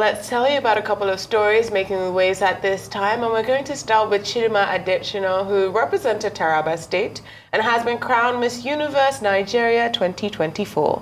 let's tell you about a couple of stories making the waves at this time, and we're going to start with Chidinma Adetshina, who represented Taraba State and has been crowned Miss Universe Nigeria 2024.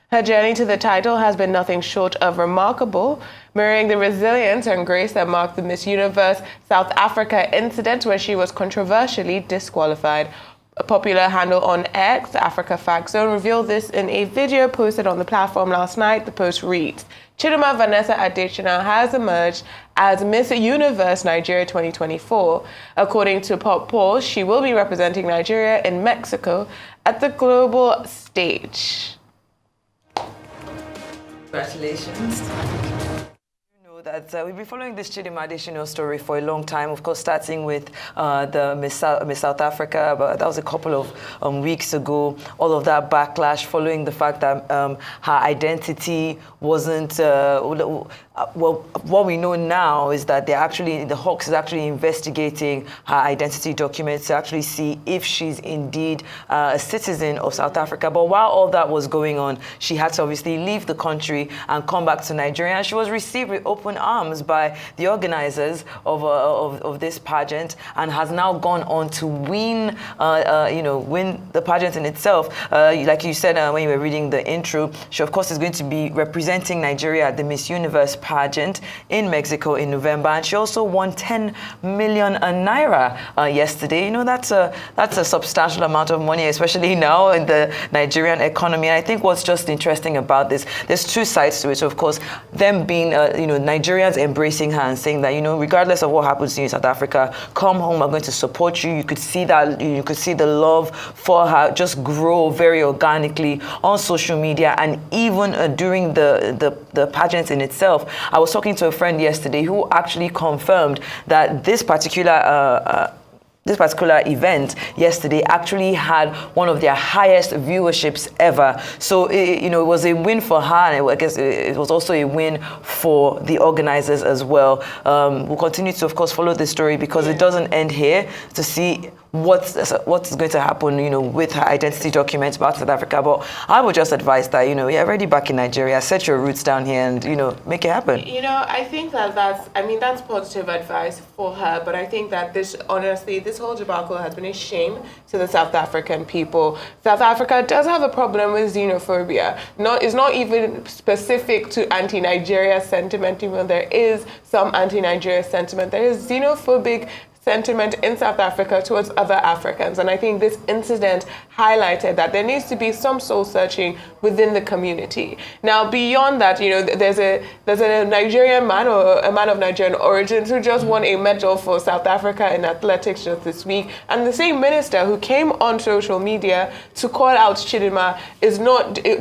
Her journey to the title has been nothing short of remarkable, mirroring the resilience and grace that marked the Miss Universe South Africa incident where she was controversially disqualified. A popular handle on X, Africa Fact Zone, revealed this in a video posted on the platform last night. The post reads, Chidinma Vanessa Adetshina has emerged as Miss Universe Nigeria 2024. According to Pop Polls, she will be representing Nigeria in Mexico at the global stage. Congratulations. That we've been following this Chidinma Adetshina story for a long time, of course, starting with the Miss South Africa, but that was a couple of weeks ago. All of that backlash following the fact that her identity wasn't, well, what we know now is that the Hawks is actually investigating her identity documents to actually see if she's indeed a citizen of South Africa. But while all that was going on, she had to obviously leave the country and come back to Nigeria, and she was received with open arms by the organizers of this pageant, and has now gone on to win the pageant in itself. Like you said when you were reading the intro, she of course is going to be representing Nigeria at the Miss Universe pageant in Mexico in November, and she also won 10 million naira yesterday. You know, that's a substantial amount of money, especially now in the Nigerian economy. And I think what's just interesting about this, there's two sides to it. So of course, them being Nigerians embracing her and saying that, regardless of what happens to you in South Africa, come home, I'm going to support you. You could see that, you could see the love for her just grow very organically on social media, and even during the pageant in itself. I was talking to a friend yesterday who actually confirmed that this particular event yesterday actually had one of their highest viewerships ever. So it was a win for her, and I guess it was also a win for the organizers as well. We'll continue to, of course, follow this story because it doesn't end here, to see what's going to happen, with her identity documents about South Africa. But I would just advise that, you're already back in Nigeria, set your roots down here and, make it happen. I think that's positive advice for her, but I think that this whole debacle has been a shame to the South African people. South Africa does have a problem with xenophobia. It's not even specific to anti-Nigeria sentiment, even though there is some anti-Nigeria sentiment. There is xenophobic sentiment in South Africa towards other Africans. And I think this incident highlighted that there needs to be some soul searching within the community. Now, beyond that, there's a Nigerian man, or a man of Nigerian origins, who just won a medal for South Africa in athletics just this week. And the same minister who came on social media to call out Chidinma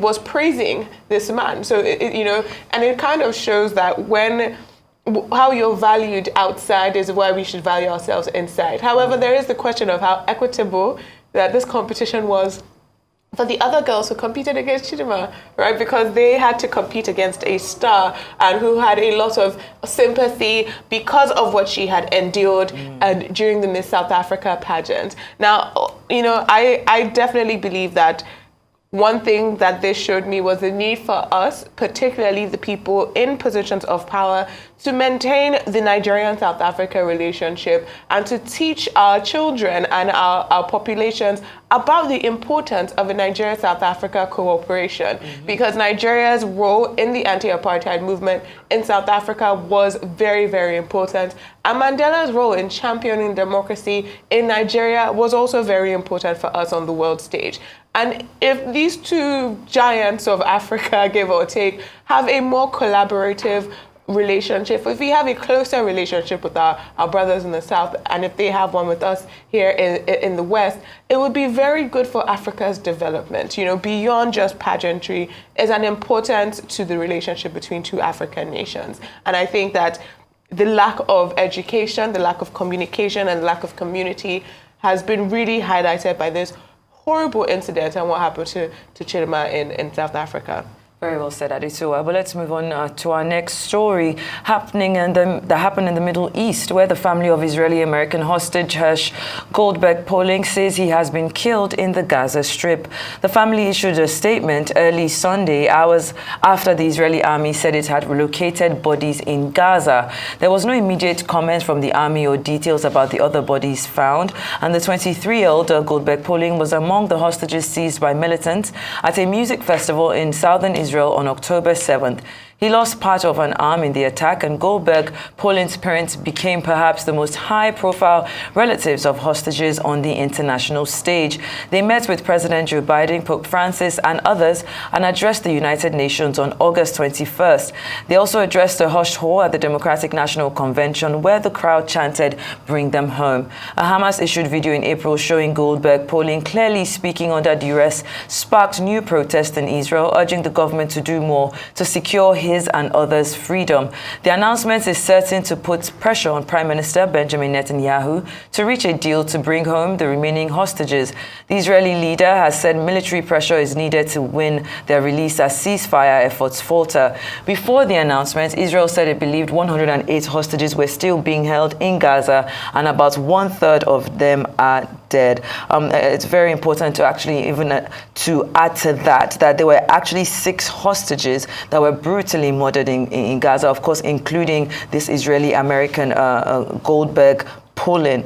was praising this man. So, and it kind of shows that how you're valued outside is where we should value ourselves inside. However, there is the question of how equitable that this competition was for the other girls who competed against Chidinma, right? Because they had to compete against a star and who had a lot of sympathy because of what she had endured and during the Miss South Africa pageant. Now, I definitely believe that one thing that this showed me was the need for us, particularly the people in positions of power, to maintain the Nigerian-South Africa relationship and to teach our children and our populations about the importance of a Nigeria-South Africa cooperation. Because Nigeria's role in the anti-apartheid movement in South Africa was very, very important. And Mandela's role in championing democracy in Nigeria was also very important for us on the world stage. And if these two giants of Africa, give or take, have a more collaborative relationship, if we have a closer relationship with our brothers in the South, and if they have one with us here in the West, it would be very good for Africa's development. Beyond just pageantry, is an importance to the relationship between two African nations. And I think that the lack of education, the lack of communication, and the lack of community has been really highlighted by this horrible incident and what happened to Chidinma in South Africa. Very well said, Adesua. But let's move on to our next story that happened in the Middle East, where the family of Israeli-American hostage Hersh Goldberg-Polin says he has been killed in the Gaza Strip. The family issued a statement early Sunday, hours after the Israeli army said it had relocated bodies in Gaza. There was no immediate comment from the army or details about the other bodies found, and the 23-year-old Goldberg-Polin was among the hostages seized by militants at a music festival in southern Israel on October 7th. He lost part of an arm in the attack, and Goldberg-Polin's parents became perhaps the most high-profile relatives of hostages on the international stage. They met with President Joe Biden, Pope Francis, and others and addressed the United Nations on August 21st. They also addressed a hushed hall at the Democratic National Convention, where the crowd chanted, "Bring them home." A Hamas-issued video in April showing Goldberg-Polin clearly speaking under duress sparked new protests in Israel, urging the government to do more to secure his and others' freedom. The announcement is certain to put pressure on Prime Minister Benjamin Netanyahu to reach a deal to bring home the remaining hostages. The Israeli leader has said military pressure is needed to win their release as ceasefire efforts falter. Before the announcement, Israel said it believed 108 hostages were still being held in Gaza, and about one-third of them are dead. It's very important to actually to add to that there were actually 6 hostages that were brutally murdered in Gaza, of course, including this Israeli-American Goldberg-Polin.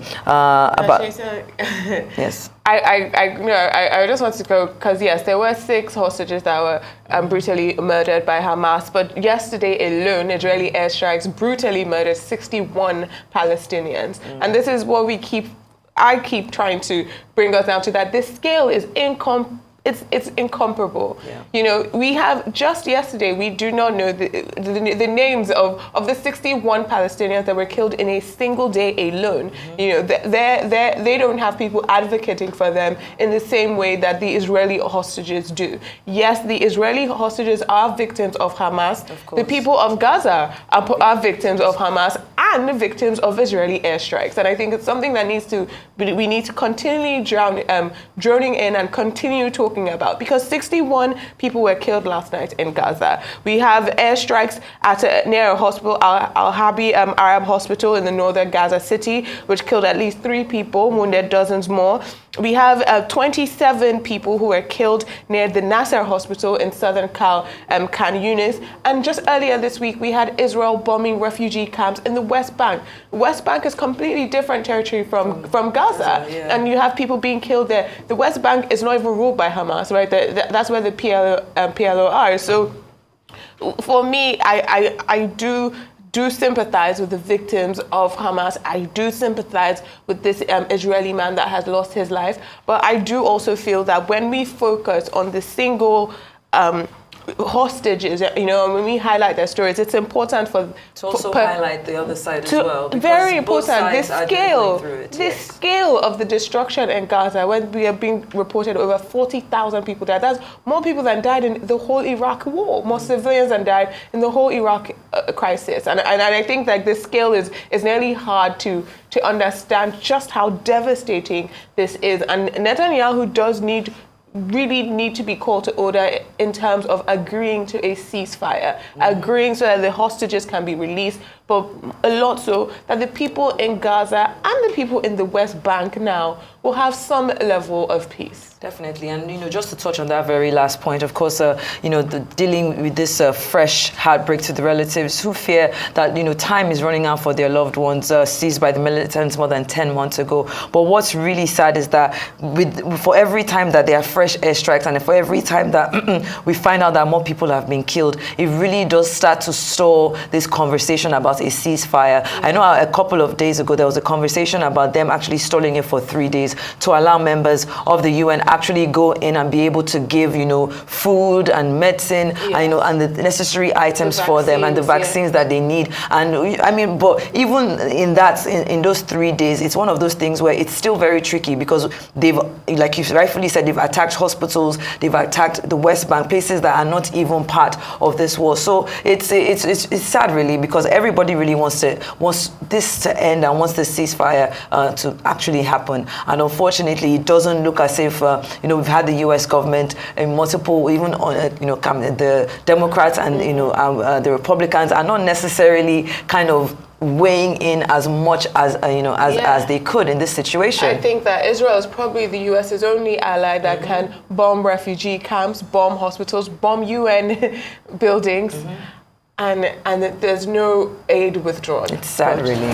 Yes. I just want to go because yes, there were 6 hostages that were brutally murdered by Hamas. But yesterday alone, Israeli airstrikes brutally murdered 61 Palestinians, and this is what I keep trying to bring us down to, that this scale is it's incomparable. Yeah. You know, we have just yesterday, we do not know the names of the 61 Palestinians that were killed in a single day alone. Mm-hmm. You know, they don't have people advocating for them in the same way that the Israeli hostages do. Yes, the Israeli hostages are victims of Hamas. Of course. The people of Gaza are victims of Hamas and victims of Israeli airstrikes. And I think it's something that we need to continually droning in and continue talking about, because 61 people were killed last night in Gaza. We have airstrikes near a hospital, Al-Habi Arab Hospital in the northern Gaza city, which killed at least 3 people, wounded dozens more. We have 27 people who were killed near the Nasser Hospital in southern Khan Yunis. And just earlier this week, we had Israel bombing refugee camps in the West Bank. The West Bank is completely different territory from Gaza, yeah. And you have people being killed there. The West Bank is not even ruled by Hamas, right? That's where the PLO are. So for me, I do sympathize with the victims of Hamas. I do sympathize with this Israeli man that has lost his life. But I do also feel that when we focus on the single hostages, you know, when we highlight their stories, it's important to also highlight the other side as well. Very important. This scale of the destruction in Gaza, when we are being reported over 40,000 people died. That's more people than died in the whole Iraq war, more civilians than died in the whole Iraq crisis. And I think that this scale is nearly hard to understand just how devastating this is. And Netanyahu does really need to be called to order in terms of agreeing to a ceasefire, agreeing so that the hostages can be released, but a lot so that the people in Gaza and the people in the West Bank now will have some level of peace. Definitely. And, you know, just to touch on that very last point, of course, you know, dealing with this fresh heartbreak to the relatives who fear that, you know, time is running out for their loved ones seized by the militants more than 10 months ago. But what's really sad is that for every time that there are fresh airstrikes and for every time that we find out that more people have been killed, it really does start to stall this conversation about a ceasefire. Mm-hmm. I know a couple of days ago, there was a conversation about them actually stalling it for 3 days to allow members of the UN actually go in and be able to give, you know, food and medicine, yeah. And, you know, and the necessary items for them and the vaccines that they need. And I mean, but even in those 3 days, it's one of those things where it's still very tricky because they've, like you rightfully said, they've attacked hospitals, they've attacked the West Bank, places that are not even part of this war. So it's sad really, because everybody really wants this to end and wants the ceasefire to actually happen. And unfortunately, it doesn't look as if we've had the U.S. government and multiple, even on the Democrats and the Republicans are not necessarily kind of weighing in as much as as they could in this situation. I think that Israel is probably the US's only ally that can bomb refugee camps, bomb hospitals, bomb UN buildings, and there's no aid withdrawn. It's sad, really.